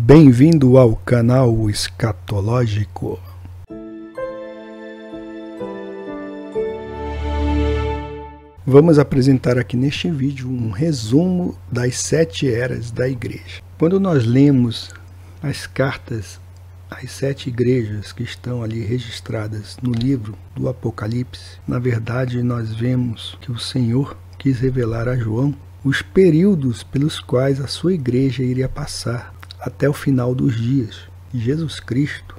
Bem-vindo ao canal Escatológico. Vamos apresentar aqui neste vídeo um resumo das 7 eras da igreja. Quando nós lemos as cartas às 7 igrejas que estão ali registradas no livro do Apocalipse, na verdade nós vemos que o Senhor quis revelar a João os períodos pelos quais a sua igreja iria passar até o final dos dias. Jesus Cristo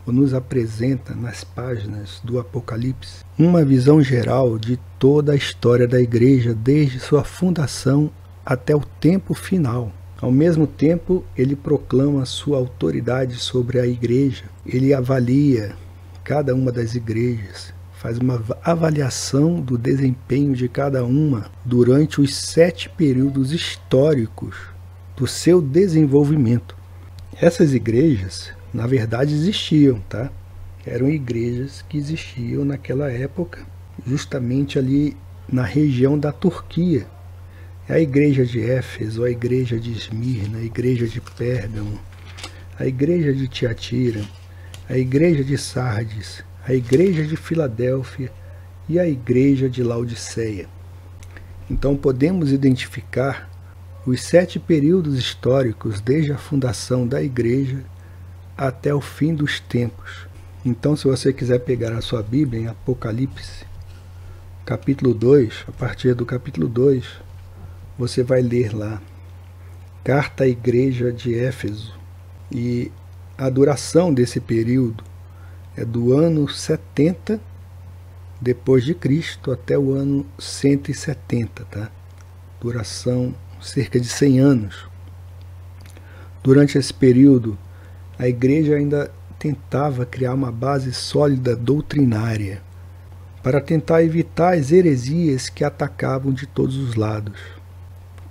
nos apresenta nas páginas do Apocalipse uma visão geral de toda a história da igreja, desde sua fundação até o tempo final. Ao mesmo tempo, ele proclama sua autoridade sobre a igreja. Ele avalia cada uma das igrejas, faz uma avaliação do desempenho de cada uma durante os 7 períodos históricos do seu desenvolvimento. Essas igrejas, na verdade, existiam, tá? Eram igrejas que existiam naquela época, justamente ali na região da Turquia. A igreja de Éfeso, a igreja de Esmirna, a igreja de Pérgamo, a igreja de Tiatira, a igreja de Sardes, a igreja de Filadélfia e a igreja de Laodiceia. Então podemos identificar os 7 períodos históricos desde a fundação da igreja até o fim dos tempos. Então, se você quiser pegar a sua Bíblia em Apocalipse, capítulo 2, a partir do capítulo 2, você vai ler lá, Carta à Igreja de Éfeso, e a duração desse período é do ano 70 depois de Cristo até o ano 170, tá? Duração cerca de 100 anos. Durante esse período, a igreja ainda tentava criar uma base sólida doutrinária para tentar evitar as heresias que atacavam de todos os lados.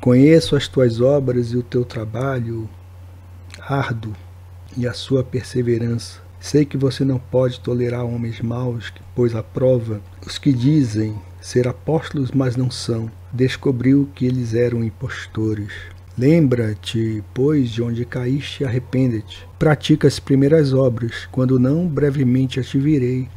Conheço as tuas obras e o teu trabalho árduo e a sua perseverança. Sei que você não pode tolerar homens maus que pôs à prova os que dizem ser apóstolos, mas não são. Descobriu que eles eram impostores. Lembra-te, pois, de onde caíste e arrepende-te. Pratica as primeiras obras, quando não, brevemente a te virei,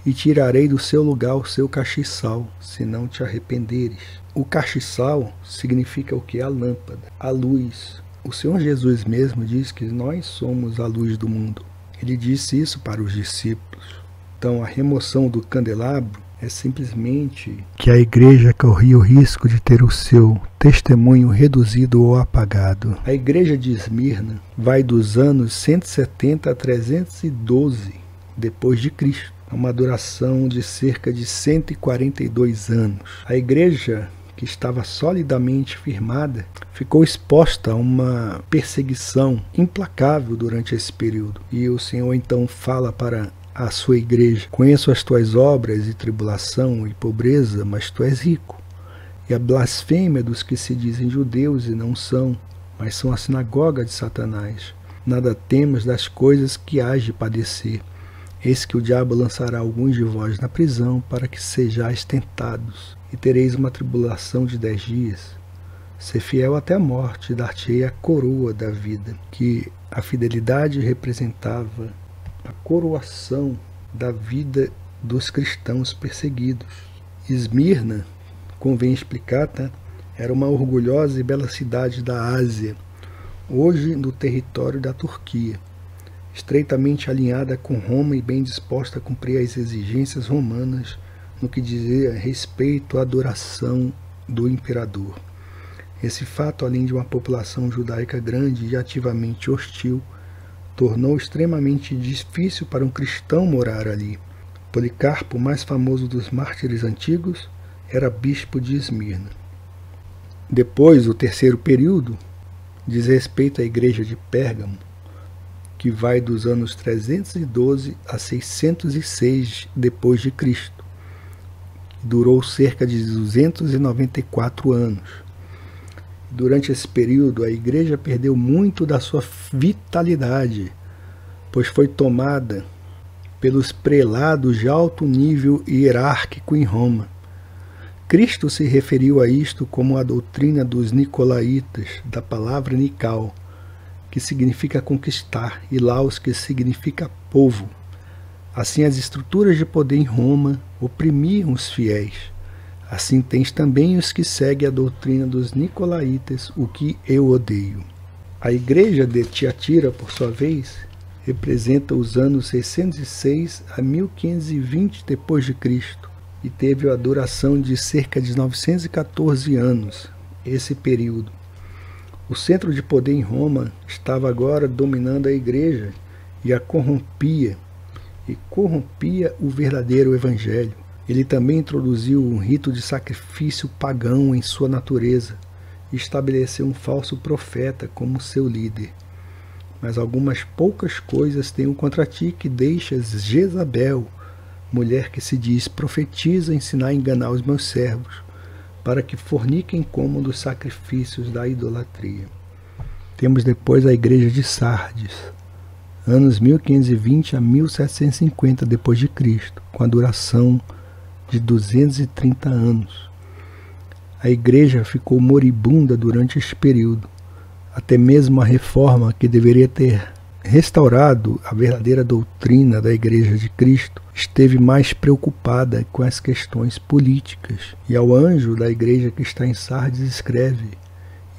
e tirarei do seu lugar o seu castiçal, se não te arrependeres. O castiçal significa o que? A lâmpada, a luz. O Senhor Jesus mesmo diz que nós somos a luz do mundo. Ele disse isso para os discípulos. Então a remoção do candelabro é simplesmente que a igreja corria o risco de ter o seu testemunho reduzido ou apagado. A igreja de Esmirna vai dos anos 170 a 312 depois de Cristo, uma duração de cerca de 142 anos. A igreja, que estava solidamente firmada, ficou exposta a uma perseguição implacável durante esse período. E o Senhor então fala para a sua igreja: conheço as tuas obras e tribulação e pobreza, mas tu és rico. E a blasfêmia dos que se dizem judeus e não são, mas são a sinagoga de Satanás. Nada temas das coisas que hás de padecer. Eis que o diabo lançará alguns de vós na prisão, para que sejais tentados, e tereis uma tribulação de 10 dias. Ser fiel até a morte, e dar-te-ei a coroa da vida. Que a fidelidade representava a coroação da vida dos cristãos perseguidos. Esmirna, convém explicar, tá? Era uma orgulhosa e bela cidade da Ásia, hoje no território da Turquia, estreitamente alinhada com Roma e bem disposta a cumprir as exigências romanas no que dizia respeito à adoração do imperador. Esse fato, além de uma população judaica grande e ativamente hostil, tornou extremamente difícil para um cristão morar ali. Policarpo, o mais famoso dos mártires antigos, era bispo de Esmirna. Depois, o terceiro período diz respeito à igreja de Pérgamo, que vai dos anos 312 a 606 depois de Cristo. Durou cerca de 294 anos. Durante esse período, a igreja perdeu muito da sua vitalidade, pois foi tomada pelos prelados de alto nível hierárquico em Roma. Cristo se referiu a isto como a doutrina dos nicolaítas, da palavra Nical, que significa conquistar, e Laos, que significa povo. Assim, as estruturas de poder em Roma oprimiam os fiéis. Assim tens também os que seguem a doutrina dos Nicolaitas, o que eu odeio. A igreja de Tiatira, por sua vez, representa os anos 606 a 1520 d.C. e teve a duração de cerca de 914 anos, esse período. O centro de poder em Roma estava agora dominando a igreja e a corrompia o verdadeiro evangelho. Ele também introduziu um rito de sacrifício pagão em sua natureza e estabeleceu um falso profeta como seu líder. Mas algumas poucas coisas tenho contra ti, que deixas Jezabel, mulher que se diz profetiza, ensinar a enganar os meus servos, para que forniquem como dos sacrifícios da idolatria. Temos depois a igreja de Sardes, anos 1520 a 1750 d.C., com a duração de 230 anos. A igreja ficou moribunda durante este período. Até mesmo a reforma, que deveria ter restaurado a verdadeira doutrina da Igreja de Cristo, esteve mais preocupada com as questões políticas. E ao anjo da igreja que está em Sardes escreve: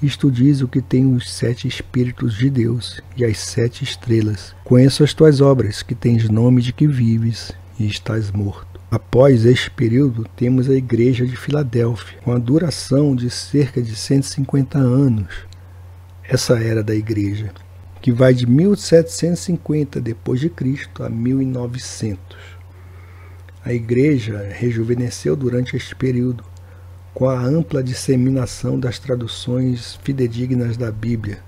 isto diz o que tem os 7 Espíritos de Deus e as 7 estrelas. Conheço as tuas obras, que tens nome de que vives e estás morto. Após este período, temos a igreja de Filadélfia, com a duração de cerca de 150 anos. Essa era da igreja, que vai de 1750 d.C. a 1900. A igreja rejuvenesceu durante este período, com a ampla disseminação das traduções fidedignas da Bíblia.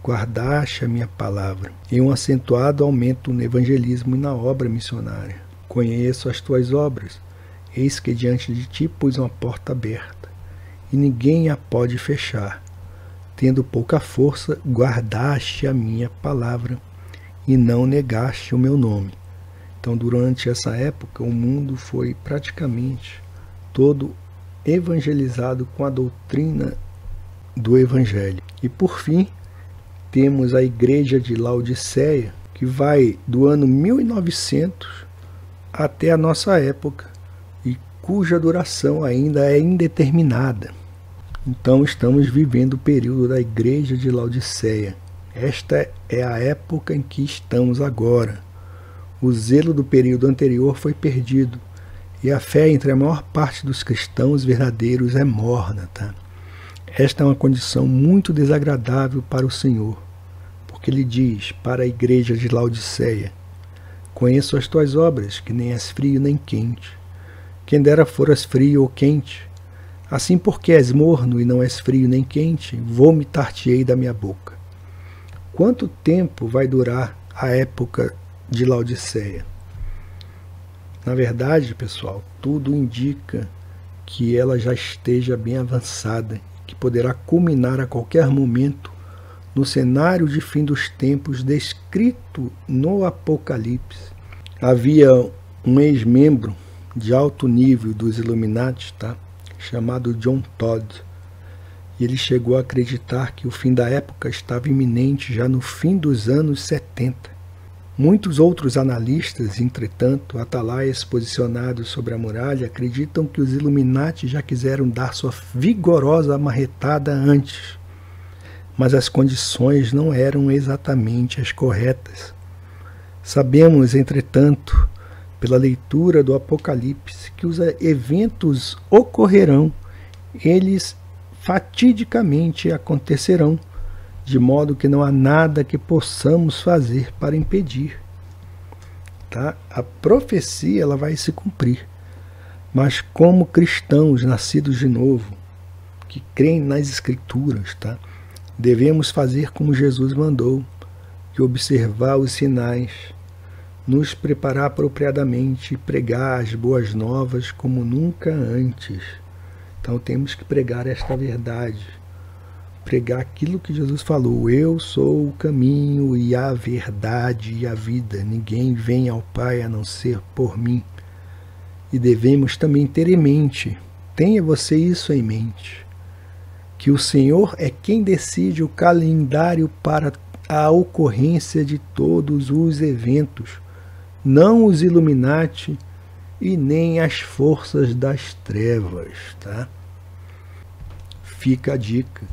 Guardaste a minha palavra, e um acentuado aumento no evangelismo e na obra missionária. Conheço as tuas obras, eis que diante de ti pus uma porta aberta, e ninguém a pode fechar. Tendo pouca força, guardaste a minha palavra e não negaste o meu nome. Então, durante essa época, o mundo foi praticamente todo evangelizado com a doutrina do Evangelho. E, por fim, temos a igreja de Laodiceia, que vai do ano 1900 até a nossa época, e cuja duração ainda é indeterminada. Então estamos vivendo o período da igreja de Laodiceia. Esta é a época em que estamos agora. O zelo do período anterior foi perdido, e a fé entre a maior parte dos cristãos verdadeiros é morna. Esta é uma condição muito desagradável para o Senhor, porque Ele diz para a igreja de Laodiceia: conheço as tuas obras, que nem és frio nem quente. Quem dera foras frio ou quente. Assim, porque és morno e não és frio nem quente, vomitar-te-ei da minha boca. Quanto tempo vai durar a época de Laodiceia? Na verdade, pessoal, tudo indica que ela já esteja bem avançada, que poderá culminar a qualquer momento no cenário de fim dos tempos descrito no Apocalipse. Havia um ex-membro de alto nível dos Illuminati, chamado John Todd, e ele chegou a acreditar que o fim da época estava iminente já no fim dos anos 70. Muitos outros analistas, entretanto, atalaias posicionados sobre a muralha, acreditam que os Illuminati já quiseram dar sua vigorosa marretada antes, mas as condições não eram exatamente as corretas. Sabemos, entretanto, pela leitura do Apocalipse, que os eventos ocorrerão, eles fatidicamente acontecerão, de modo que não há nada que possamos fazer para impedir. A profecia ela vai se cumprir, mas como cristãos nascidos de novo, que creem nas Escrituras, devemos fazer como Jesus mandou, que observar os sinais, nos preparar apropriadamente e pregar as boas novas como nunca antes. Então temos que pregar esta verdade, pregar aquilo que Jesus falou: eu sou o caminho e a verdade e a vida, ninguém vem ao Pai a não ser por mim. E devemos também ter em mente, tenha você isso em mente, que o Senhor é quem decide o calendário para a ocorrência de todos os eventos, não os Illuminati e nem as forças das trevas, tá? Fica a dica.